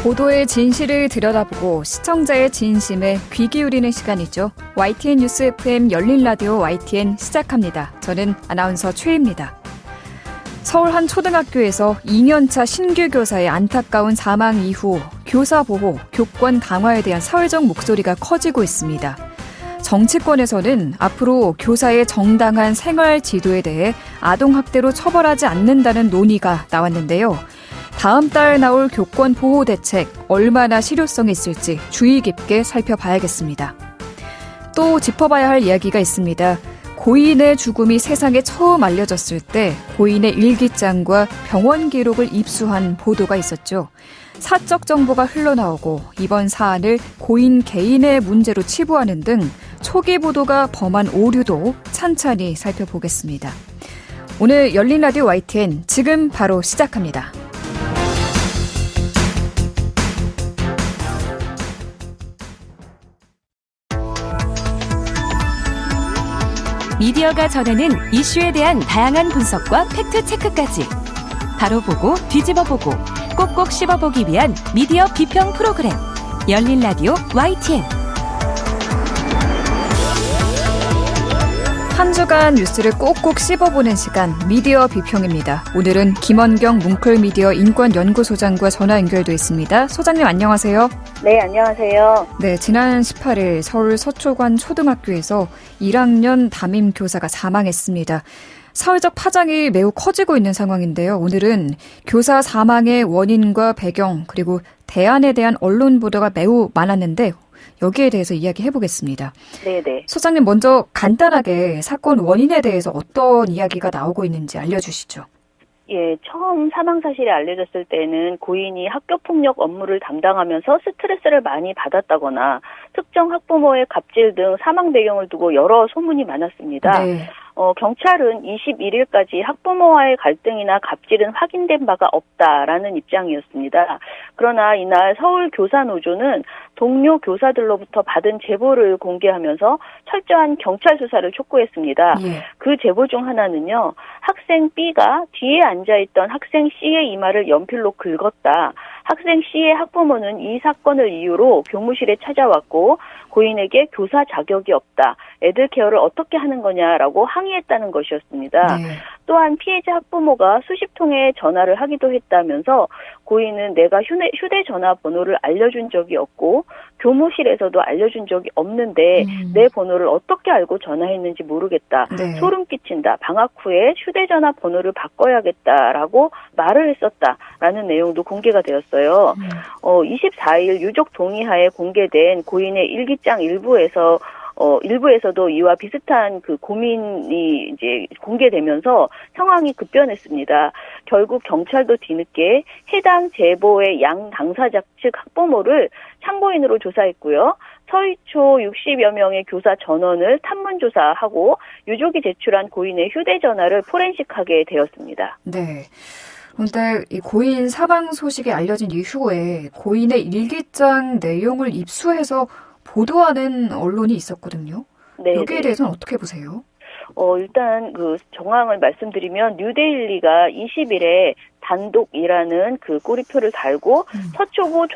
보도의 진실을 들여다보고 시청자의 진심에 귀 기울이는 시간이죠. YTN 뉴스 FM 열린 라디오 YTN 시작합니다. 저는 아나운서 최희입니다. 서울 한 초등학교에서 2년차 신규 교사의 안타까운 사망 이후 교사 보호, 교권 강화에 대한 사회적 목소리가 커지고 있습니다. 정치권에서는 앞으로 교사의 정당한 생활 지도에 대해 아동학대로 처벌하지 않는다는 논의가 나왔는데요. 다음 달 나올 교권 보호 대책 얼마나 실효성이 있을지 주의 깊게 살펴봐야겠습니다. 또 짚어봐야 할 이야기가 있습니다. 고인의 죽음이 세상에 처음 알려졌을 때 고인의 일기장과 병원 기록을 입수한 보도가 있었죠. 사적 정보가 흘러나오고 이번 사안을 고인 개인의 문제로 치부하는 등 초기 보도가 범한 오류도 찬찬히 살펴보겠습니다. 오늘 열린 라디오 YTN 지금 바로 시작합니다. 미디어가 전하는 이슈에 대한 다양한 분석과 팩트체크까지 바로 보고 뒤집어 보고 꼭꼭 씹어보기 위한 미디어 비평 프로그램 열린 라디오 YTN. 한 주간 뉴스를 꼭꼭 씹어보는 시간 미디어 비평입니다. 오늘은 김원경 뭉클미디어 인권연구소장과 전화 연결돼 있습니다. 소장님 안녕하세요. 네, 안녕하세요. 네, 지난 18일 서울 서초관 초등학교에서 1학년 담임 교사가 사망했습니다. 사회적 파장이 매우 커지고 있는 상황인데요. 오늘은 교사 사망의 원인과 배경 그리고 대안에 대한 언론 보도가 매우 많았는데 여기에 대해서 이야기해보겠습니다. 네네. 소장님 먼저 간단하게 사건 원인에 대해서 어떤 이야기가 나오고 있는지 알려주시죠. 예, 처음 사망 사실이 알려졌을 때는 고인이 학교폭력 업무를 담당하면서 스트레스를 많이 받았다거나 특정 학부모의 갑질 등 사망 배경을 두고 여러 소문이 많았습니다. 네. 경찰은 21일까지 학부모와의 갈등이나 갑질은 확인된 바가 없다라는 입장이었습니다. 그러나 이날 서울교사노조는 동료 교사들로부터 받은 제보를 공개하면서 철저한 경찰 수사를 촉구했습니다. 예. 그 제보 중 하나는요. 학생 B가 뒤에 앉아있던 학생 C의 이마를 연필로 긁었다. 학생 C의 학부모는 이 사건을 이유로 교무실에 찾아왔고 고인에게 교사 자격이 없다. 애들 케어를 어떻게 하는 거냐라고 항의했다는 것이었습니다. 네. 또한 피해자 학부모가 수십 통의 전화를 하기도 했다면서 고인은 내가 휴대전화 번호를 알려준 적이 없고 교무실에서도 알려준 적이 없는데 내 번호를 어떻게 알고 전화했는지 모르겠다. 네. 소름 끼친다. 방학 후에 휴대전화 번호를 바꿔야겠다라고 말을 했었다라는 내용도 공개가 되었어요. 24일 유족 동의하에 공개된 고인의 일기장 일부에서도 이와 비슷한 그 고민이 이제 공개되면서 상황이 급변했습니다. 결국 경찰도 뒤늦게 해당 제보의 양 당사자 측 학부모를 참고인으로 조사했고요. 서희초 60여 명의 교사 전원을 탐문조사하고 유족이 제출한 고인의 휴대전화를 포렌식하게 되었습니다. 네. 그런데 이 고인 사망 소식이 알려진 이후에 고인의 일기장 내용을 입수해서 보도하는 언론이 있었거든요. 네, 여기에 대해서는 어떻게 보세요? 일단 그 정황을 말씀드리면 뉴데일리가 20일에 단독이라는 그 꼬리표를 달고 서초고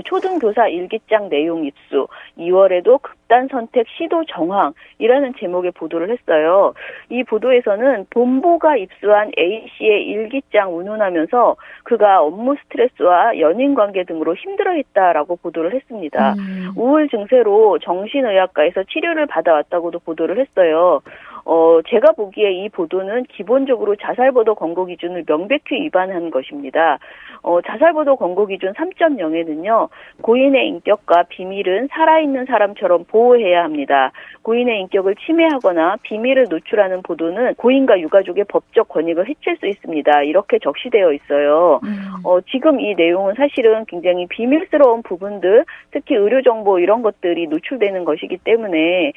초등교사 일기장 내용 입수, 2월에도 극단 선택 시도 정황이라는 제목의 보도를 했어요. 이 보도에서는 본보가 입수한 A씨의 일기장 운운하면서 그가 업무 스트레스와 연인 관계 등으로 힘들어했다라고 보도를 했습니다. 우울 증세로 정신의학과에서 치료를 받아왔다고도 보도를 했어요. 제가 보기에 이 보도는 기본적으로 자살보도 권고 기준을 명백히 위반한 것입니다. 자살보도 권고 기준 3.0에는요. 고인의 인격과 비밀은 살아있는 사람처럼 보호해야 합니다. 고인의 인격을 침해하거나 비밀을 노출하는 보도는 고인과 유가족의 법적 권익을 해칠 수 있습니다. 이렇게 적시되어 있어요. 지금 이 내용은 사실은 굉장히 비밀스러운 부분들, 특히 의료정보 이런 것들이 노출되는 것이기 때문에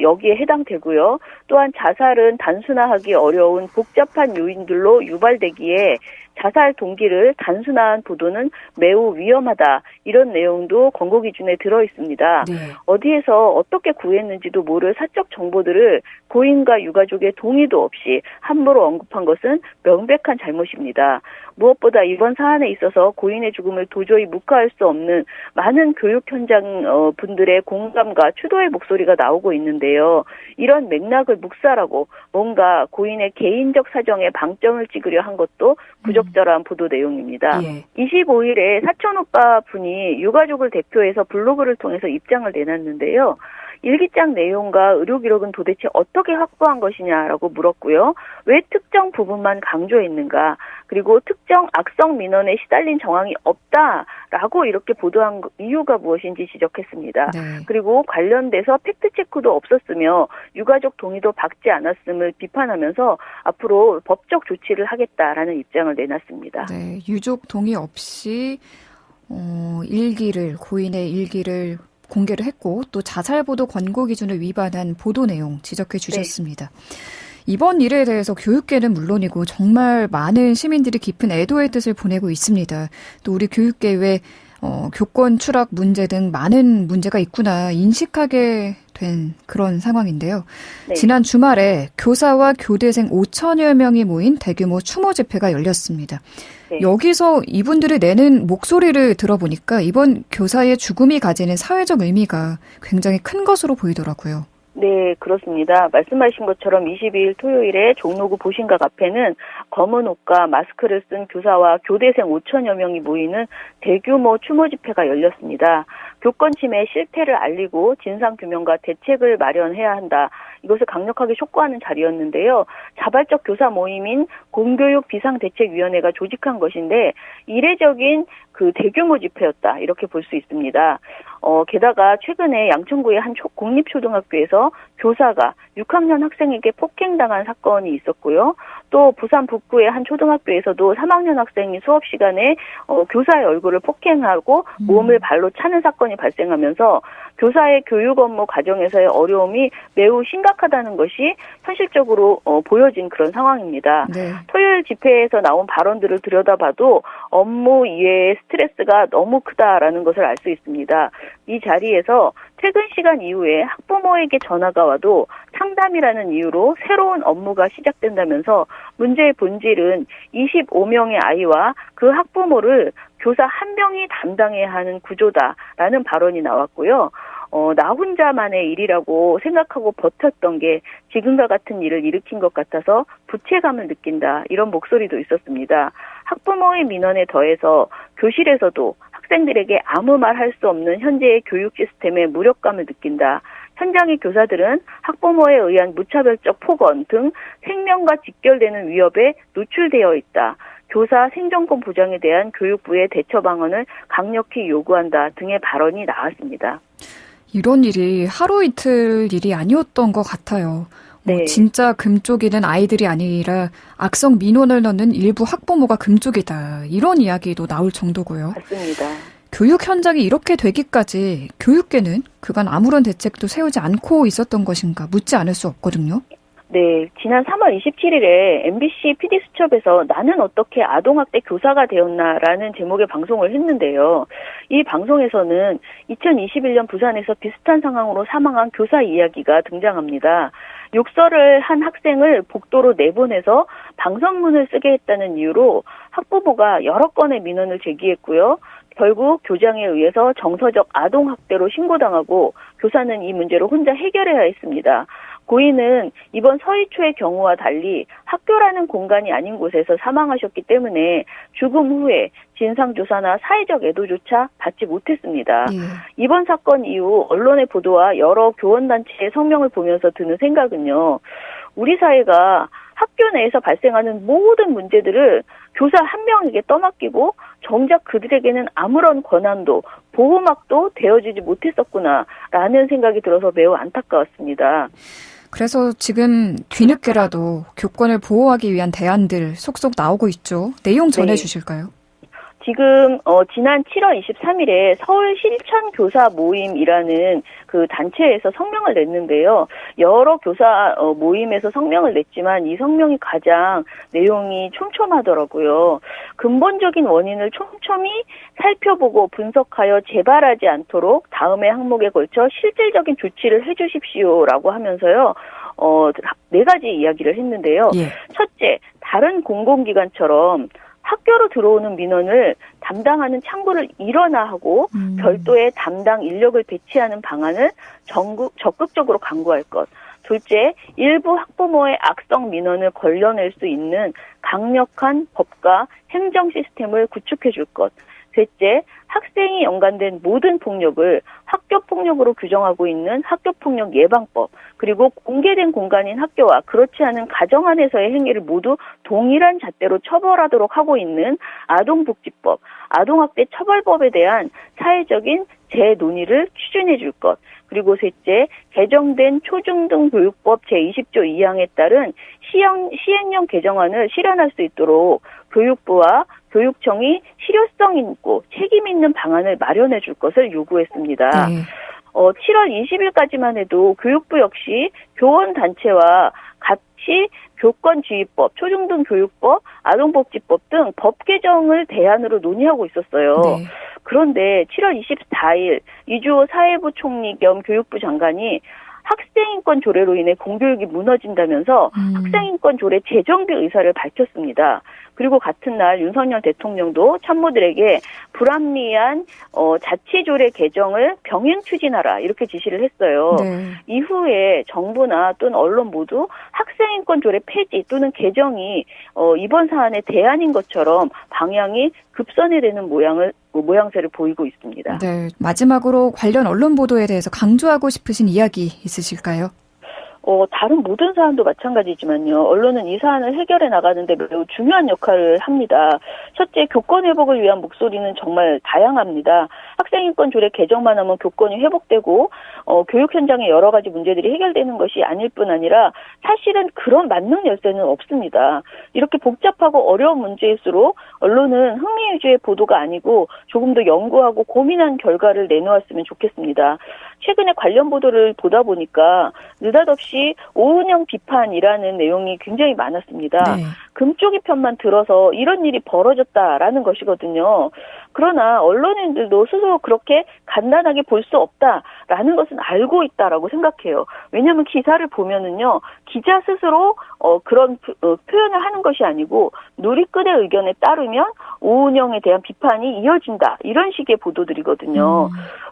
여기에 해당되고요. 또한 자살은 단순화하기 어려운 복잡한 요인들로 유발되기에 자살 동기를 단순한 보도는 매우 위험하다. 이런 내용도 권고 기준에 들어 있습니다. 네. 어디에서 어떻게 구했는지도 모를 사적 정보들을 고인과 유가족의 동의도 없이 함부로 언급한 것은 명백한 잘못입니다. 무엇보다 이번 사안에 있어서 고인의 죽음을 도저히 묵과할 수 없는 많은 교육 현장 분들의 공감과 추도의 목소리가 나오고 있는데요. 이런 맥락을 묵살하고 뭔가 고인의 개인적 사정에 방점을 찍으려 한 것도 부적절한 보도 내용입니다. 예. 25일에 사촌 오빠 분이 유가족을 대표해서 블로그를 통해서 입장을 내놨는데요. 일기장 내용과 의료 기록은 도대체 어떻게 확보한 것이냐라고 물었고요. 왜 특정 부분만 강조했는가? 그리고 특정 악성 민원에 시달린 정황이 없다라고 이렇게 보도한 이유가 무엇인지 지적했습니다. 네. 그리고 관련돼서 팩트체크도 없었으며 유가족 동의도 받지 않았음을 비판하면서 앞으로 법적 조치를 하겠다라는 입장을 내놨습니다. 네. 유족 동의 없이 고인의 일기를 공개를 했고 또 자살보도 권고 기준을 위반한 보도 내용 지적해 주셨습니다. 이번 일에 대해서 교육계는 물론이고 정말 많은 시민들이 깊은 애도의 뜻을 보내고 있습니다. 또 우리 교육계 외 교권 추락 문제 등 많은 문제가 있구나 인식하게 된 그런 상황인데요. 네. 지난 주말에 교사와 교대생 5천여 명이 모인 대규모 추모 집회가 열렸습니다. 네. 여기서 이분들이 내는 목소리를 들어보니까 이번 교사의 죽음이 가지는 사회적 의미가 굉장히 큰 것으로 보이더라고요. 네, 그렇습니다. 말씀하신 것처럼 22일 토요일에 종로구 보신각 앞에는 검은 옷과 마스크를 쓴 교사와 교대생 5천여 명이 모이는 대규모 추모 집회가 열렸습니다. 교권 침해 실태를 알리고 진상규명과 대책을 마련해야 한다. 이것을 강력하게 촉구하는 자리였는데요. 자발적 교사 모임인 공교육 비상대책위원회가 조직한 것인데 이례적인 그 대규모 집회였다. 이렇게 볼 수 있습니다. 게다가 최근에 양천구의 한 공립초등학교에서 교사가 6학년 학생에게 폭행당한 사건이 있었고요. 또 부산 북구의 한 초등학교에서도 3학년 학생이 수업 시간에 교사의 얼굴을 폭행하고 몸을 발로 차는 사건이 발생하면서 교사의 교육 업무 과정에서의 어려움이 매우 심각하다는 것이 현실적으로 보여진 그런 상황입니다. 네. 토요일 집회에서 나온 발언들을 들여다봐도 업무 이외의 스트레스가 너무 크다라는 것을 알 수 있습니다. 이 자리에서 퇴근 시간 이후에 학부모에게 전화가 와도 상담이라는 이유로 새로운 업무가 시작된다면서 문제의 본질은 25명의 아이와 그 학부모를 교사 한 명이 담당해야 하는 구조다라는 발언이 나왔고요. 나 혼자만의 일이라고 생각하고 버텼던 게 지금과 같은 일을 일으킨 것 같아서 부채감을 느낀다. 이런 목소리도 있었습니다. 학부모의 민원에 더해서 교실에서도 학생들에게 아무 말 할 수 없는 현재의 교육 시스템에 무력감을 느낀다. 현장의 교사들은 학부모에 의한 무차별적 폭언 등 생명과 직결되는 위협에 노출되어 있다. 교사 생존권 보장에 대한 교육부의 대처 방안을 강력히 요구한다 등의 발언이 나왔습니다. 이런 일이 하루 이틀 일이 아니었던 것 같아요. 네. 진짜 금쪽이는 아이들이 아니라 악성 민원을 넣는 일부 학부모가 금쪽이다. 이런 이야기도 나올 정도고요. 맞습니다. 교육 현장이 이렇게 되기까지 교육계는 그간 아무런 대책도 세우지 않고 있었던 것인가 묻지 않을 수 없거든요. 네, 지난 3월 27일에 MBC PD수첩에서 나는 어떻게 아동학대 교사가 되었나라는 제목의 방송을 했는데요. 이 방송에서는 2021년 부산에서 비슷한 상황으로 사망한 교사 이야기가 등장합니다. 욕설을 한 학생을 복도로 내보내서 방송문을 쓰게 했다는 이유로 학부모가 여러 건의 민원을 제기했고요. 결국 교장에 의해서 정서적 아동학대로 신고당하고 교사는 이 문제를 혼자 해결해야 했습니다. 고인은 이번 서희초의 경우와 달리 학교라는 공간이 아닌 곳에서 사망하셨기 때문에 죽음 후에 진상조사나 사회적 애도조차 받지 못했습니다. 예. 이번 사건 이후 언론의 보도와 여러 교원단체의 성명을 보면서 드는 생각은요. 우리 사회가 학교 내에서 발생하는 모든 문제들을 교사 한 명에게 떠맡기고 정작 그들에게는 아무런 권한도 보호막도 되어주지 못했었구나라는 생각이 들어서 매우 안타까웠습니다. 그래서 지금 뒤늦게라도 교권을 보호하기 위한 대안들 속속 나오고 있죠. 내용 전해주실까요? 지금 지난 7월 23일에 서울 실천 교사 모임이라는 그 단체에서 성명을 냈는데요. 여러 교사 모임에서 성명을 냈지만 이 성명이 가장 내용이 촘촘하더라고요. 근본적인 원인을 촘촘히 살펴보고 분석하여 재발하지 않도록 다음의 항목에 걸쳐 실질적인 조치를 해주십시오라고 하면서요. 4가지 이야기를 했는데요. 예. 첫째, 다른 공공기관처럼 학교로 들어오는 민원을 담당하는 창구를 일원화하고 별도의 담당 인력을 배치하는 방안을 적극적으로 강구할 것. 둘째, 일부 학부모의 악성 민원을 걸러낼 수 있는 강력한 법과 행정 시스템을 구축해 줄 것. 셋째, 학생이 연관된 모든 폭력을 학교폭력으로 규정하고 있는 학교폭력 예방법, 그리고 공개된 공간인 학교와 그렇지 않은 가정 안에서의 행위를 모두 동일한 잣대로 처벌하도록 하고 있는 아동복지법, 아동학대 처벌법에 대한 사회적인 재논의를 추진해 줄 것. 그리고 셋째, 개정된 초중등교육법 제20조 2항에 따른 시행령 개정안을 실현할 수 있도록 교육부와 교육청이 실효성 있고 책임 있는 방안을 마련해 줄 것을 요구했습니다. 네. 7월 20일까지만 해도 교육부 역시 교원단체와 같이 교권지휘법, 초중등교육법, 아동복지법 등 법 개정을 대안으로 논의하고 있었어요. 네. 그런데 7월 24일 이주호 사회부 총리 겸 교육부 장관이 학생인권 조례로 인해 공교육이 무너진다면서 학생인권 조례 재정비 의사를 밝혔습니다. 그리고 같은 날 윤석열 대통령도 참모들에게 불합리한 자치조례 개정을 병행 추진하라 이렇게 지시를 했어요. 네. 이후에 정부나 또는 언론 모두 학생인권 조례 폐지 또는 개정이 이번 사안의 대안인 것처럼 방향이 급선회되는 모양새를 보이고 있습니다. 네. 마지막으로 관련 언론 보도에 대해서 강조하고 싶으신 이야기 있으실까요? 다른 모든 사안도 마찬가지지만요. 언론은 이 사안을 해결해 나가는데 매우 중요한 역할을 합니다. 첫째, 교권 회복을 위한 목소리는 정말 다양합니다. 학생인권 조례 개정만 하면 교권이 회복되고 교육 현장의 여러 가지 문제들이 해결되는 것이 아닐 뿐 아니라 사실은 그런 만능 열쇠는 없습니다. 이렇게 복잡하고 어려운 문제일수록 언론은 흥미 위주의 보도가 아니고 조금 더 연구하고 고민한 결과를 내놓았으면 좋겠습니다. 최근에 관련 보도를 보다 보니까 느닷없이 오은영 비판이라는 내용이 굉장히 많았습니다. 네. 금쪽이 편만 들어서 이런 일이 벌어졌다라는 것이거든요. 그러나 언론인들도 스스로 그렇게 간단하게 볼 수 없다라는 것은 알고 있다라고 생각해요. 왜냐하면 기사를 보면은요, 기자 스스로 그런 표현을 하는 것이 아니고 누리꾼의 의견에 따르면 오은영에 대한 비판이 이어진다 이런 식의 보도들이거든요.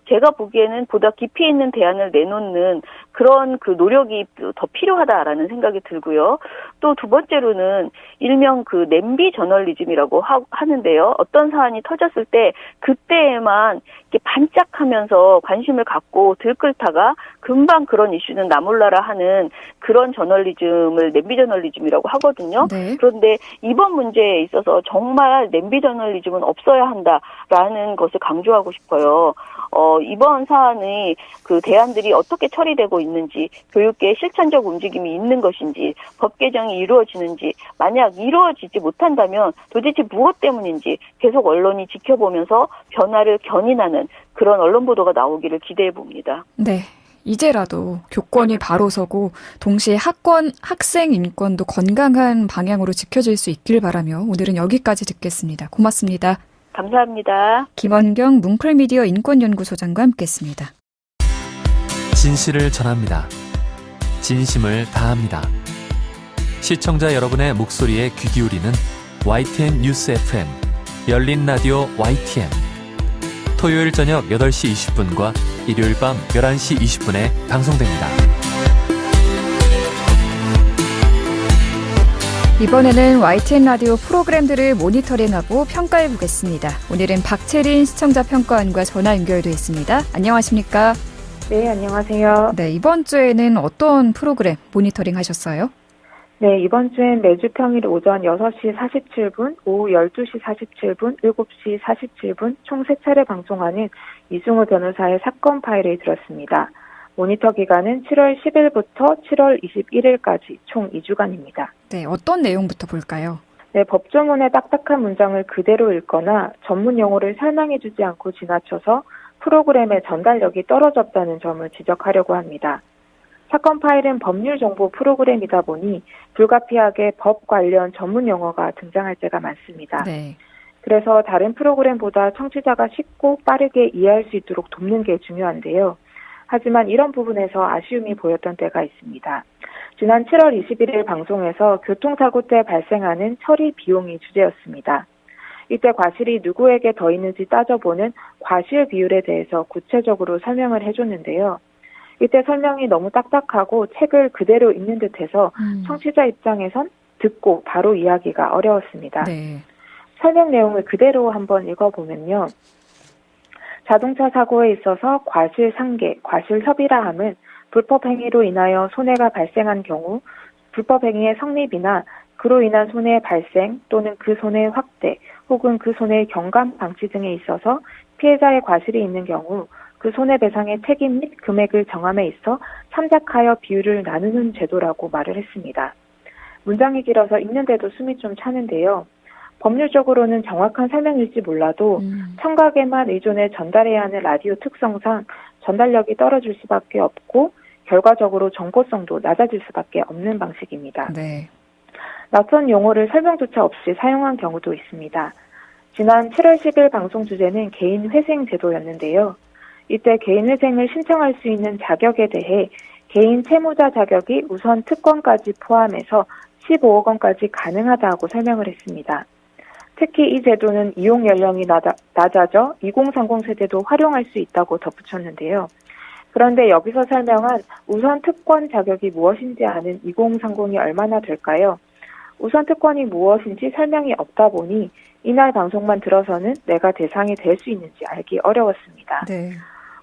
제가 보기에는 보다 깊이 있는 대안을 내놓는 그런 그 노력이 더 필요하다라는 생각이 들고요. 또 두 번째로는 일명 그 냄비 저널리즘이라고 하는데요. 어떤 사안이 터졌을 때 그때에만 이렇게 반짝하면서 관심을 갖고 들끓다가 금방 그런 이슈는 나몰라라 하는 그런 저널리즘을 냄비 저널리즘이라고 하거든요. 네. 그런데 이번 문제에 있어서 정말 냄비 저널리즘은 없어야 한다라는 것을 강조하고 싶어요. 이번 사안의 그 대안들이 어떻게 처리되고 있는지, 교육계의 실천적 움직임이 있는 것인지, 법 개정이 이루어지는지, 만약 이루어지지 못한다면 도대체 무엇 때문인지 계속 언론이 지켜보면서 변화를 견인하는 그런 언론 보도가 나오기를 기대해 봅니다. 네. 이제라도 교권이 바로 서고 동시에 학생 인권도 건강한 방향으로 지켜질 수 있길 바라며 오늘은 여기까지 듣겠습니다. 고맙습니다. 감사합니다. 김원경 뭉클미디어 인권연구소장과 함께했습니다. 진실을 전합니다. 진심을 다합니다. 시청자 여러분의 목소리에 귀 기울이는 YTN 뉴스 FM, 열린 라디오 YTN. 토요일 저녁 8시 20분과 일요일 밤 11시 20분에 방송됩니다. 이번에는 YTN 라디오 프로그램들을 모니터링하고 평가해 보겠습니다. 오늘은 박채린 시청자 평가원과 전화 연결돼 있습니다. 안녕하십니까? 네, 안녕하세요. 네, 이번 주에는 어떤 프로그램 모니터링 하셨어요? 네, 이번 주엔 매주 평일 오전 6시 47분, 오후 12시 47분, 7시 47분 총 3차례 방송하는 이승우 변호사의 사건 파일을 들었습니다. 모니터 기간은 7월 10일부터 7월 21일까지 총 2주간입니다. 네, 어떤 내용부터 볼까요? 네, 법조문의 딱딱한 문장을 그대로 읽거나 전문 용어를 설명해주지 않고 지나쳐서 프로그램의 전달력이 떨어졌다는 점을 지적하려고 합니다. 사건 파일은 법률 정보 프로그램이다 보니 불가피하게 법 관련 전문 용어가 등장할 때가 많습니다. 네. 그래서 다른 프로그램보다 청취자가 쉽고 빠르게 이해할 수 있도록 돕는 게 중요한데요. 하지만 이런 부분에서 아쉬움이 보였던 때가 있습니다. 지난 7월 21일 방송에서 교통사고 때 발생하는 처리 비용이 주제였습니다. 이때 과실이 누구에게 더 있는지 따져보는 과실 비율에 대해서 구체적으로 설명을 해줬는데요. 이때 설명이 너무 딱딱하고 책을 그대로 읽는 듯해서 청취자 입장에선 듣고 바로 이해하기가 어려웠습니다. 네. 설명 내용을 그대로 한번 읽어보면요. 자동차 사고에 있어서 과실상계, 과실협의라 함은 불법 행위로 인하여 손해가 발생한 경우 불법 행위의 성립이나 그로 인한 손해의 발생 또는 그 손해의 확대 혹은 그 손해의 경감 방치 등에 있어서 피해자의 과실이 있는 경우 그 손해배상의 책임 및 금액을 정함에 있어 참작하여 비율을 나누는 제도라고 말을 했습니다. 문장이 길어서 읽는데도 숨이 좀 차는데요. 법률적으로는 정확한 설명일지 몰라도 청각에만 의존해 전달해야 하는 라디오 특성상 전달력이 떨어질 수밖에 없고 결과적으로 정보성도 낮아질 수밖에 없는 방식입니다. 네. 낯선 용어를 설명조차 없이 사용한 경우도 있습니다. 지난 7월 10일 방송 주제는 개인 회생 제도였는데요. 이때 개인 회생을 신청할 수 있는 자격에 대해 개인 채무자 자격이 우선 특권까지 포함해서 15억 원까지 가능하다고 설명을 했습니다. 특히 이 제도는 이용 연령이 낮아져 2030 세대도 활용할 수 있다고 덧붙였는데요. 그런데 여기서 설명한 우선 특권 자격이 무엇인지 아는 2030이 얼마나 될까요? 우선 특권이 무엇인지 설명이 없다 보니 이날 방송만 들어서는 내가 대상이 될 수 있는지 알기 어려웠습니다. 네.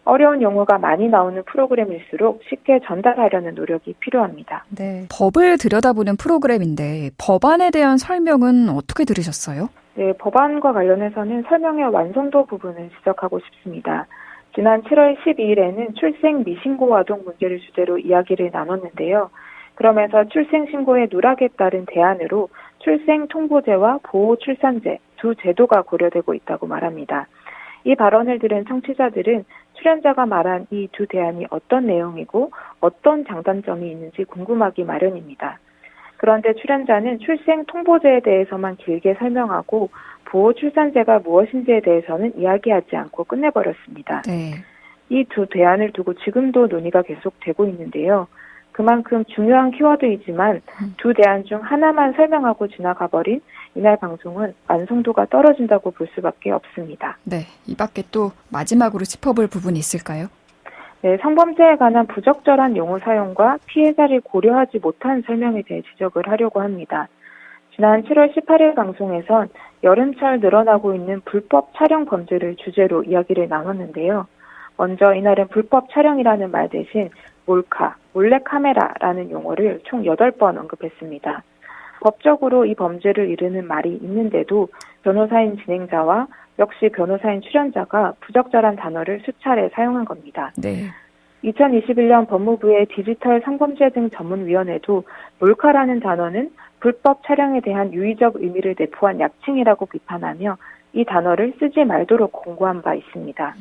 어려운 용어가 많이 나오는 프로그램일수록 쉽게 전달하려는 노력이 필요합니다. 네. 법을 들여다보는 프로그램인데 법안에 대한 설명은 어떻게 들으셨어요? 네, 법안과 관련해서는 설명의 완성도 부분을 지적하고 싶습니다. 지난 7월 12일에는 출생 미신고 아동 문제를 주제로 이야기를 나눴는데요. 그러면서 출생신고의 누락에 따른 대안으로 출생통보제와 보호출산제 두 제도가 고려되고 있다고 말합니다. 이 발언을 들은 청취자들은 출연자가 말한 이 두 대안이 어떤 내용이고 어떤 장단점이 있는지 궁금하기 마련입니다. 그런데 출연자는 출생통보제에 대해서만 길게 설명하고 보호출산제가 무엇인지에 대해서는 이야기하지 않고 끝내버렸습니다. 네. 이 두 대안을 두고 지금도 논의가 계속되고 있는데요. 그만큼 중요한 키워드이지만 두 대안 중 하나만 설명하고 지나가버린 이날 방송은 완성도가 떨어진다고 볼 수밖에 없습니다. 네. 이 밖에 또 마지막으로 짚어볼 부분이 있을까요? 네, 성범죄에 관한 부적절한 용어 사용과 피해자를 고려하지 못한 설명에 대해 지적을 하려고 합니다. 지난 7월 18일 방송에선 여름철 늘어나고 있는 불법 촬영 범죄를 주제로 이야기를 나눴는데요. 먼저 이날은 불법 촬영이라는 말 대신 몰카, 몰래카메라라는 용어를 총 8번 언급했습니다. 법적으로 이 범죄를 이르는 말이 있는데도 변호사인 진행자와 역시 변호사인 출연자가 부적절한 단어를 수차례 사용한 겁니다. 네. 2021년 법무부의 디지털 성범죄 등 전문위원회도 몰카라는 단어는 불법 촬영에 대한 유의적 의미를 내포한 약칭이라고 비판하며 이 단어를 쓰지 말도록 공고한 바 있습니다.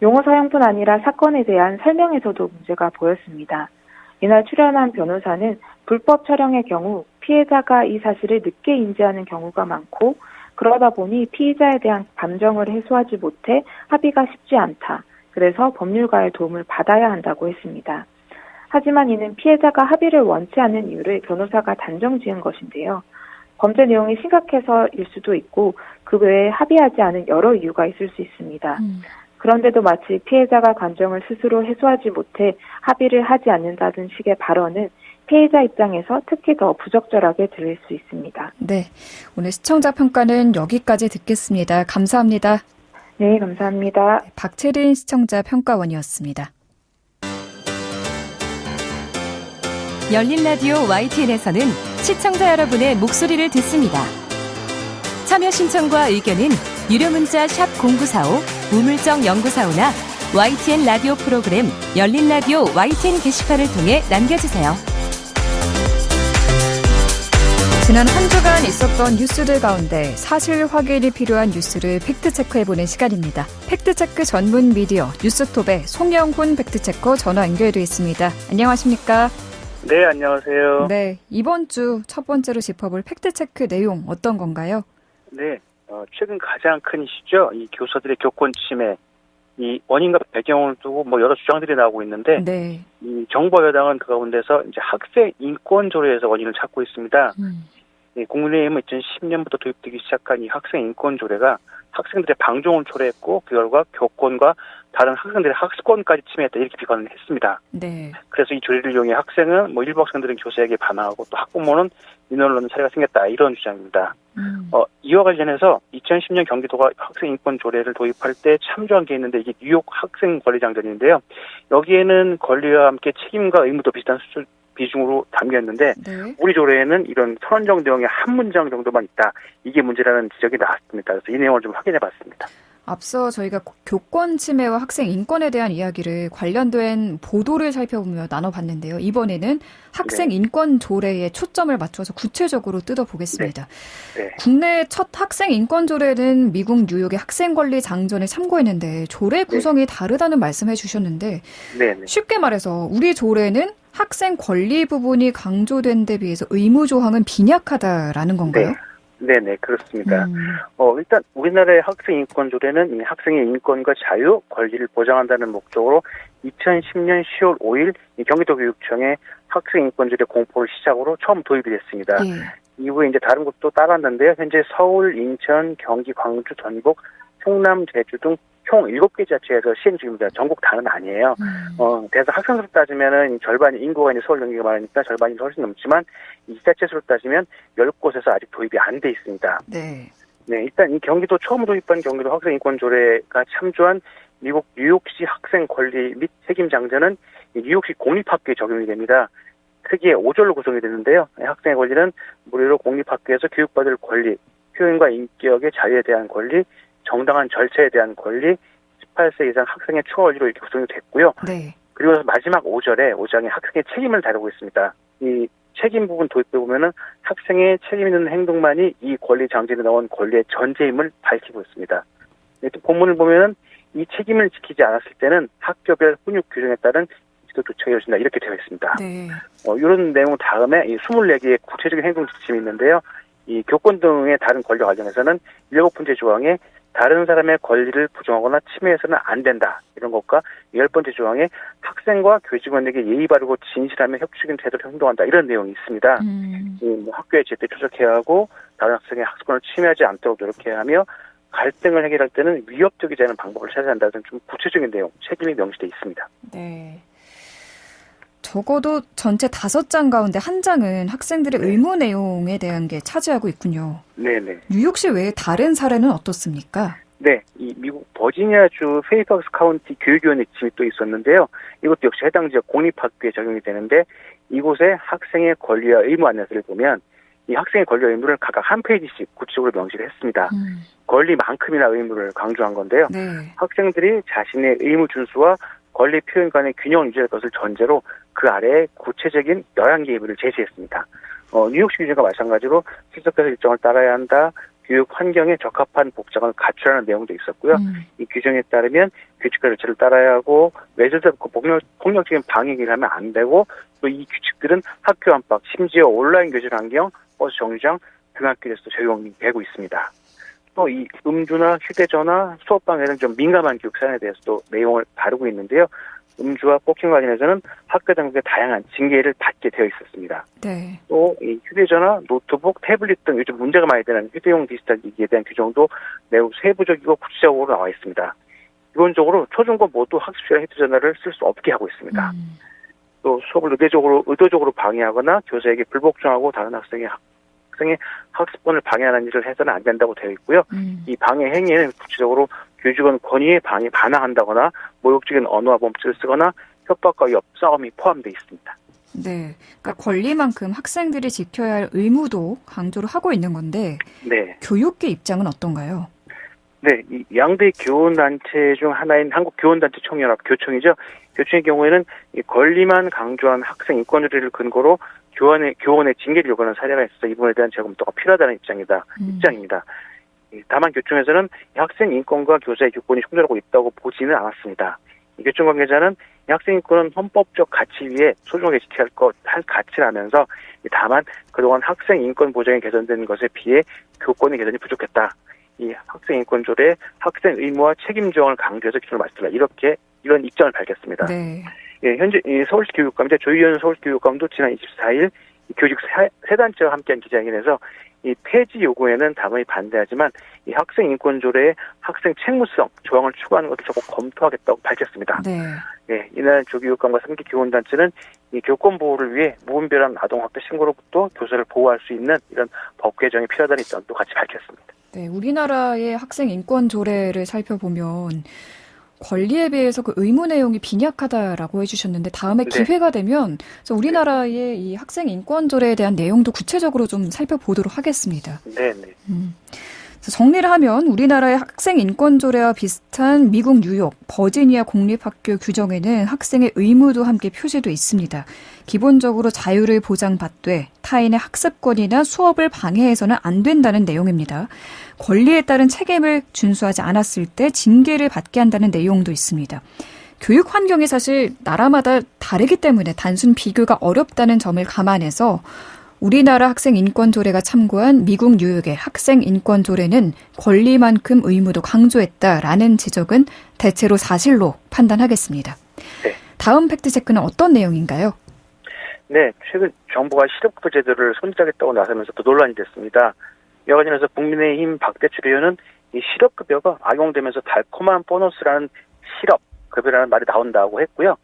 용어 사용뿐 아니라 사건에 대한 설명에서도 문제가 보였습니다. 이날 출연한 변호사는 불법 촬영의 경우 피해자가 이 사실을 늦게 인지하는 경우가 많고 그러다 보니 피의자에 대한 감정을 해소하지 못해 합의가 쉽지 않다. 그래서 법률가의 도움을 받아야 한다고 했습니다. 하지만 이는 피해자가 합의를 원치 않는 이유를 변호사가 단정 지은 것인데요. 범죄 내용이 심각해서일 수도 있고 그 외에 합의하지 않은 여러 이유가 있을 수 있습니다. 그런데도 마치 피해자가 감정을 스스로 해소하지 못해 합의를 하지 않는다는 식의 발언은 피해자 입장에서 특히 더 부적절하게 들릴 수 있습니다. 네, 오늘 시청자 평가는 여기까지 듣겠습니다. 감사합니다. 네, 감사합니다. 박채린 시청자 평가원이었습니다. 열린 라디오 YTN에서는 시청자 여러분의 목소리를 듣습니다. 참여 신청과 의견은 유료 문자 샵 0945, 우물정 0945나 YTN 라디오 프로그램 열린 라디오 YTN 게시판을 통해 남겨주세요. 지난 한 주간 있었던 뉴스들 가운데 사실 확인이 필요한 뉴스를 팩트체크해보는 시간입니다. 팩트체크 전문 미디어 뉴스톱의 송영훈 팩트체커 전화 연결돼 있습니다. 안녕하십니까? 네, 안녕하세요. 네, 이번 주 첫 번째로 짚어볼 팩트체크 내용 어떤 건가요? 네, 최근 가장 큰 이슈죠. 이 교사들의 교권 침해, 이 원인과 배경을 두고 여러 주장들이 나오고 있는데, 네. 이 정부 여당은 그 가운데서 이제 학생 인권 조례에서 원인을 찾고 있습니다. 국민의힘은 2010년부터 도입되기 시작한 이 학생 인권 조례가 학생들의 방종을 초래했고 그 결과 교권과 다른 학생들의 학습권까지 침해했다 이렇게 비판을 했습니다. 네. 그래서 이 조례를 이용해 학생은 일부 학생들은 교사에게 반항하고 또 학부모는 민원을 넣는 사례가 생겼다 이런 주장입니다. 이와 관련해서 2010년 경기도가 학생 인권 조례를 도입할 때 참조한 게 있는데 이게 뉴욕 학생 권리 장전인데요. 여기에는 권리와 함께 책임과 의무도 비슷한 비중으로 담겼는데 네. 우리 조례에는 이런 선언적 내용의 한 문장 정도만 있다. 이게 문제라는 지적이 나왔습니다. 그래서 이 내용을 좀 확인해봤습니다. 앞서 저희가 교권 침해와 학생 인권에 대한 이야기를 관련된 보도를 살펴보며 나눠봤는데요. 이번에는 학생 인권 조례에 초점을 맞춰서 구체적으로 뜯어보겠습니다. 네. 국내 첫 학생 인권 조례는 미국 뉴욕의 학생 권리 장전을 참고했는데 조례 구성이 다르다는 말씀해 주셨는데 쉽게 말해서 우리 조례는 학생 권리 부분이 강조된 데 비해서 의무 조항은 빈약하다라는 건가요? 네네, 그렇습니다. 일단 우리나라의 학생 인권 조례는 이 학생의 인권과 자유, 권리를 보장한다는 목적으로 2010년 10월 5일 경기도 교육청에 학생 인권 조례 공포를 시작으로 처음 도입이 됐습니다. 이후에 이제 다른 곳도 따랐는데요. 현재 서울, 인천, 경기, 광주, 전북, 충남, 제주 등 총 7개 지자체에서 시행 중입니다. 전국 다는 아니에요. 그래서 학생수로 따지면은 절반이 인구가 이제 서울 경기가 많으니까 절반이 훨씬 넘지만 이 지자체 수로 따지면 10곳에서 아직 도입이 안 돼 있습니다. 네, 일단 이 경기도 처음 도입한 경기도 학생 인권 조례가 참조한 미국 뉴욕시 학생 권리 및 책임 장전은 뉴욕시 공립학교에 적용이 됩니다. 크게 5절로 구성이 되는데요. 학생의 권리는 무료로 공립학교에서 교육받을 권리, 표현과 인격의 자유에 대한 권리, 정당한 절차에 대한 권리, 18세 이상 학생의 추가 권리로 이렇게 구성이 됐고요. 그리고 마지막 5장에 학생의 책임을 다루고 있습니다. 이 책임 부분 도입해 보면은 학생의 책임 있는 행동만이 이 권리 장전에 나온 권리의 전제임을 밝히고 있습니다. 또 본문을 보면은 이 책임을 지키지 않았을 때는 학교별 훈육 규정에 따른 지도 조처가 이루어진다 이렇게 되어 있습니다. 이런 내용 다음에 이 24개의 구체적인 행동 지침이 있는데요. 이 교권 등의 다른 권리와 관련해서는 7번째 조항에 다른 사람의 권리를 부정하거나 침해해서는 안 된다. 이런 것과 10번째 조항에 학생과 교직원에게 예의 바르고 진실하며 협조적인 태도로 행동한다. 이런 내용이 있습니다. 학교에 제때 출석해야 하고 다른 학생의 학습권을 침해하지 않도록 노력해야 하며 갈등을 해결할 때는 위협적이지 않은 방법을 찾아야 한다는 좀 구체적인 내용, 책임이 명시되어 있습니다. 네. 적어도 전체 5장 가운데 한 장은 학생들의 의무 내용에 대한 게 차지하고 있군요. 네네. 뉴욕시 외에 다른 사례는 어떻습니까? 네, 이 미국 버지니아주 페이팍스 카운티 교육위원회 지침이 또 있었는데요. 이것도 역시 해당 지역 공립학교에 적용이 되는데 이곳의 학생의 권리와 의무 안내서를 보면 이 학생의 권리와 의무를 각각 한 페이지씩 구체적으로 명시를 했습니다. 권리만큼이나 의무를 강조한 건데요. 학생들이 자신의 의무 준수와 권리 표현 간의 균형을 유지할 것을 전제로 그 아래에 구체적인 11개의 의무를 제시했습니다. 뉴욕시 규정과 마찬가지로 출석해서 일정을 따라야 한다. 교육 환경에 적합한 복장을 갖추라는 내용도 있었고요. 이 규정에 따르면 규칙과 절차를 따라야 하고 외절도 폭력적인 방해를 하면 안 되고 또 이 규칙들은 학교 안팎 심지어 온라인 교실 환경, 버스 정류장, 등학교에서도 적용이 되고 있습니다. 또 이 음주나 휴대전화, 수업방해 등 좀 민감한 교육 사안에 대해서도 내용을 다루고 있는데요. 음주와 폭행 관련해서는 학교 당국의 다양한 징계를 받게 되어 있었습니다. 또 이 휴대전화, 노트북, 태블릿 등 요즘 문제가 많이 되는 휴대용 디지털 기기에 대한 규정도 매우 세부적이고 구체적으로 나와 있습니다. 기본적으로 초중고 모두 학습 시간에 휴대전화를 쓸 수 없게 하고 있습니다. 또 수업을 의도적으로 방해하거나 교사에게 불복종하고 다른 학생의 학습권을 방해하는 일을 해서는 안 된다고 되어 있고요. 이 방해 행위에는 구체적으로 교직원 권위에 반항한다거나 모욕적인 언어와 몸짓을 쓰거나 협박과 위협, 싸움이 포함되어 있습니다. 네, 그러니까 권리만큼 학생들이 지켜야 할 의무도 강조를 하고 있는 건데 교육계 입장은 어떤가요? 네, 이 양대 교원단체 중 하나인 한국교원단체 총연합 교총이죠. 교총의 경우에는 이 권리만 강조한 학생 인권조례를 근거로 교원의 징계를 요구하는 사례가 있어서 이 부분에 대한 재검토가 필요하다는 입장입니다. 다만 교총에서는 학생 인권과 교사의 교권이 충돌하고 있다고 보지는 않았습니다. 교총 관계자는 학생 인권은 헌법적 가치 위에 소중하게 지켜야 할 가치라면서 다만 그동안 학생 인권 보장이 개선된 것에 비해 교권의 개선이 부족했다. 이 학생 인권 조례에 학생 의무와 책임 조항을 강조해서 기준을 맞추라. 이런 입장을 밝혔습니다. 네. 현재 서울시 교육감이자 조희연 서울교육감도 지난 24일 교직 세 단체와 함께한 기자회견에서 이 폐지 요구에는 당연히 반대하지만 이 학생 인권 조례에 학생 책무성 조항을 추가하는 것을 적극 검토하겠다고 밝혔습니다. 네. 이날 조교육감과 3기 교원단체는 이 교권 보호를 위해 무분별한 아동학대 신고로부터 교사를 보호할 수 있는 이런 법 개정이 필요하다는 입장도 같이 밝혔습니다. 네, 우리나라의 학생 인권 조례를 살펴보면 권리에 비해서 그 의무 내용이 빈약하다라고 해주셨는데 다음에 기회가 되면 우리나라의 이 학생 인권 조례에 대한 내용도 구체적으로 좀 살펴보도록 하겠습니다. 네. 정리를 하면 우리나라의 학생 인권 조례와 비슷한 미국 뉴욕 버지니아 공립학교 규정에는 학생의 의무도 함께 표시돼 있습니다. 기본적으로 자유를 보장받되 타인의 학습권이나 수업을 방해해서는 안 된다는 내용입니다. 권리에 따른 책임을 준수하지 않았을 때 징계를 받게 한다는 내용도 있습니다. 교육 환경이 사실 나라마다 다르기 때문에 단순 비교가 어렵다는 점을 감안해서 우리나라 학생 인권 조례가 참고한 미국 뉴욕의 학생 인권 조례는 권리만큼 의무도 강조했다라는 지적은 대체로 사실로 판단하겠습니다. 네. 다음 팩트체크는 어떤 내용인가요? 네, 최근 정부가 실업급여 제도를 손질하겠다고 나서면서 또 논란이 됐습니다. 이와 관련해서 국민의힘 박대출 의원은 이 실업급여가 악용되면서 달콤한 보너스라는 실업급여라는 말이 나온다고 했고요.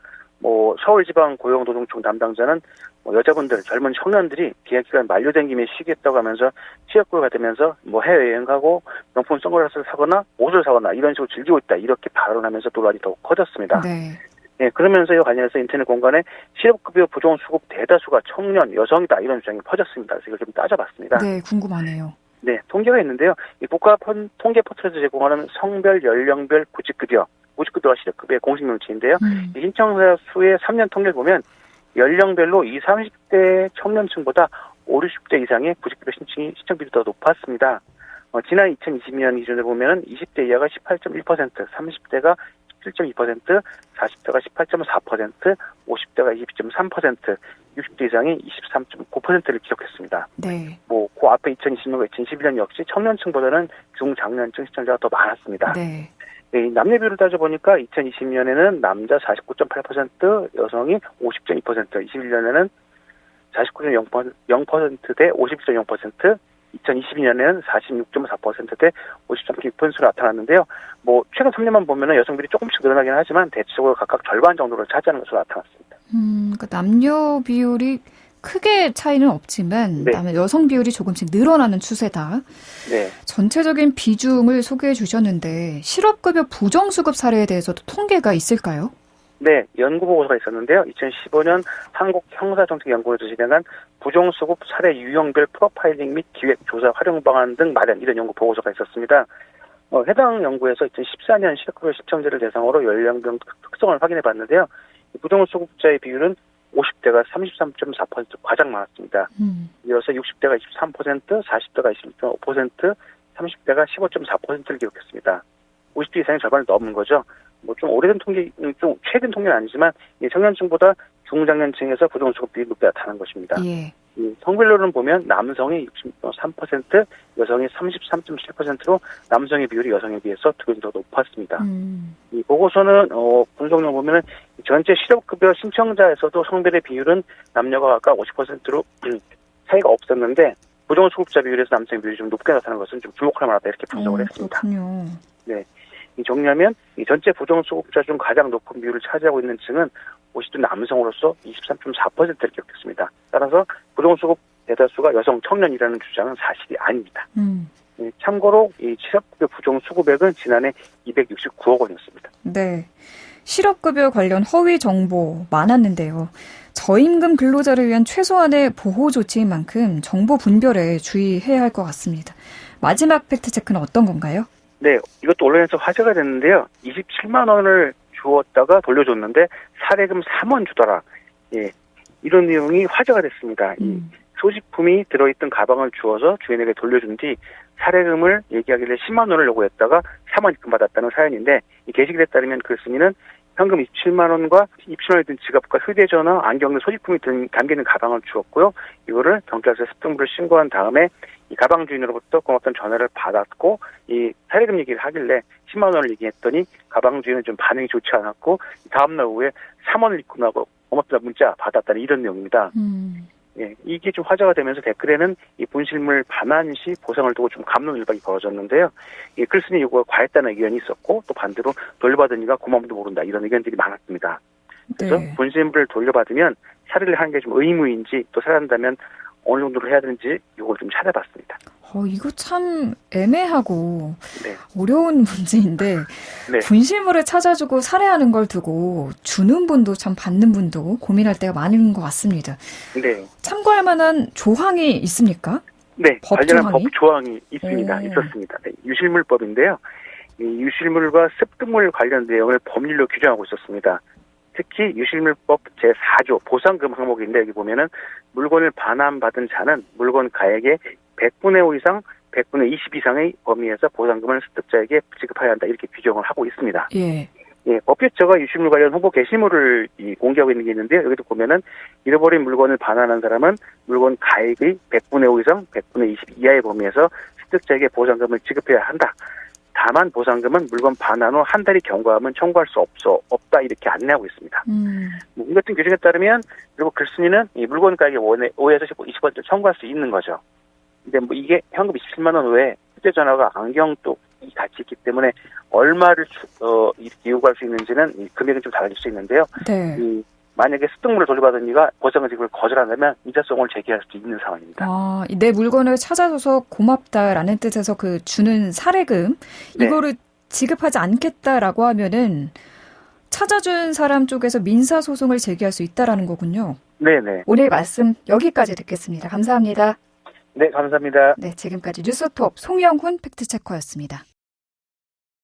서울지방고용노동청 담당자는 여자분들, 젊은 청년들이 계약기간 만료된 김에 쉬겠다고 하면서 취업급여가 되면서 해외여행 가고 명품 선글라스를 사거나 옷을 사거나 이런 식으로 즐기고 있다. 이렇게 발언하면서 논란이 더욱 커졌습니다. 네. 그러면서 이와 관련해서 인터넷 공간에 실업급여 부정수급 대다수가 청년, 여성이다. 이런 주장이 퍼졌습니다. 그래서 이걸 좀 따져봤습니다. 네, 궁금하네요. 네, 통계가 있는데요. 이 국가 통계 포털에서 제공하는 성별, 연령별 구직급여와 실업급여의 공식 명칭인데요. 이 신청자 수의 3년 통계를 보면 연령별로 20, 30대 청년층보다 5, 60대 이상의 구직급여 신청 비율이 더 높았습니다. 지난 2020년 기준으로 보면 20대 이하가 18.1%, 30대가 17.2%, 40대가 18.4%, 50대가 22.3%, 60대 이상이 23.9%를 기록했습니다. 네. 그 앞에 2020년과 2021년 역시 청년층보다는 중장년층 시청자가 더 많았습니다. 네. 네, 남녀 비율을 따져보니까 2020년에는 남자 49.8%, 여성이 50.2%, 21년에는 49.0% 대 51.0%, 2022년에는 46.4% 대 53.6%로 나타났는데요. 최근 3년만 보면은 여성 비율이 조금씩 늘어나긴 하지만 대체적으로 각각 절반 정도를 차지하는 것으로 나타났습니다. 그러니까 남녀 비율이 크게 차이는 없지만 네. 여성 비율이 조금씩 늘어나는 추세다. 네. 전체적인 비중을 소개해 주셨는데 실업급여 부정수급 사례에 대해서도 통계가 있을까요? 네, 연구 보고서가 있었는데요. 2015년 한국형사정책연구원에서 진행한 부정수급 사례 유형별 프로파일링 및 기획 조사 활용 방안 등 마련 이런 연구 보고서가 있었습니다. 해당 연구에서 2014년 실업급여 신청자를 대상으로 연령별 특성을 확인해 봤는데요. 부정수급자의 비율은 50대가 33.4% 가장 많았습니다. 이어서 60대가 23%, 40대가 26.5%, 30대가 15.4%를 기록했습니다. 50대 이상의 절반을 넘은 거죠. 좀 오래된 통계, 좀 최근 통계는 아니지만 청년층보다 중장년층에서 부정수급 비율이 높게 나타난 것입니다. 예. 성별로는 보면 남성이 60.3%, 여성이 33.7%로 남성의 비율이 여성에 비해서 2배 더 높았습니다. 이 보고서는 분석을 보면은 전체 실업급여 신청자에서도 성별의 비율은 남녀가 각각 50%로 차이가 없었는데 부정수급자 비율에서 남성 비율이 좀 높게 나타나는 것은 좀 주목할 만하다 이렇게 분석을 했습니다. 그렇군요. 네. 정리하면 전체 부정수급자 중 가장 높은 비율을 차지하고 있는 층은 50대 남성으로서 23.4%를 기록했습니다. 따라서 부정수급 대다수가 여성 청년이라는 주장은 사실이 아닙니다. 참고로 이 실업급여 부정수급액은 지난해 269억 원이었습니다. 네. 실업급여 관련 허위 정보 많았는데요. 저임금 근로자를 위한 최소한의 보호 조치인 만큼 정보 분별에 주의해야 할 것 같습니다. 마지막 팩트체크는 어떤 건가요? 네, 이것도 온라인에서 화제가 됐는데요. 27만 원을 주었다가 돌려줬는데 사례금 3원 주더라. 예, 이런 내용이 화제가 됐습니다. 이 소지품이 들어있던 가방을 주어서 주인에게 돌려준 뒤 사례금을 얘기하길래 10만 원을 요구했다가 3원 입금받았다는 사연인데, 이 게시글에 따르면 글쓴이는 현금 27만 원과 27만 원이 든 지갑과 휴대전화, 안경 등 소지품이 담기는 가방을 주었고요. 이거를 경찰서에 습등부를 신고한 다음에 이 가방 주인으로부터 고맙다는 전화를 받았고, 이 사례금 얘기를 하길래 10만 원을 얘기했더니 가방 주인은 좀 반응이 좋지 않았고, 다음날 오후에 3원을 입금하고 고맙다는 문자 받았다는 이런 내용입니다. 예, 이게 좀 화제가 되면서 댓글에는 이 분실물 반환 시 보상을 두고 좀 갑론을박이 벌어졌는데요. 이 글쓴이 요구가 과했다는 의견이 있었고, 또 반대로 돌려받은 이가 고마움도 모른다, 이런 의견들이 많았습니다. 그래서 네. 분실물을 돌려받으면 살해를 하는 게 좀 의무인지, 또 살해한다면 어느 정도로 해야 되는지 이걸 좀 찾아봤습니다. 이거 참 애매하고 네. 어려운 문제인데 네. 분실물을 찾아주고 살해하는 걸 두고 주는 분도 참 받는 분도 고민할 때가 많은 것 같습니다. 네. 참고할 만한 조항이 있습니까? 네, 법 관련한 조항이? 법 조항이 있습니다. 있었습니다. 네, 유실물법인데요. 이 유실물과 습득물 관련 내용을 법률로 규정하고 있었습니다. 특히 유실물법 제4조 보상금 항목인데, 여기 보면은 물건을 반환받은 자는 물건 가액의 100분의 5 이상, 100분의 20 이상의 범위에서 보상금을 습득자에게 지급해야 한다, 이렇게 규정을 하고 있습니다. 예. 예, 법규처가 유실물 관련 홍보 게시물을 공개하고 있는 게 있는데요. 여기도 보면은 잃어버린 물건을 반환한 사람은 물건 가액의 100분의 5 이상, 100분의 20 이하의 범위에서 습득자에게 보상금을 지급해야 한다. 다만 보상금은 물건 반환 후 한 달이 경과하면 청구할 수 없다, 이렇게 안내하고 있습니다. 이 같은 규정에 따르면, 그리고 글쓴이는 이 물건 가격의 5에서 20% 청구할 수 있는 거죠. 근데 뭐 이게 현금 27만 원 외에 휴대전화가 안경도 같이 있기 때문에 얼마를 이렇게 요구할 수 있는지는 이 금액은 좀 달라질 수 있는데요. 네. 만약에 습득물을 돌려받은 이가 보상금 지급을 거절한다면 이자성을 제기할 수 있는 상황입니다. 내 물건을 찾아줘서 고맙다라는 뜻에서 그 주는 사례금, 네. 이거를 지급하지 않겠다라고 하면은 찾아준 사람 쪽에서 민사소송을 제기할 수 있다라는 거군요. 네네. 오늘 말씀 여기까지 듣겠습니다. 감사합니다. 네, 감사합니다. 네, 지금까지 뉴스톱 송영훈 팩트체커였습니다.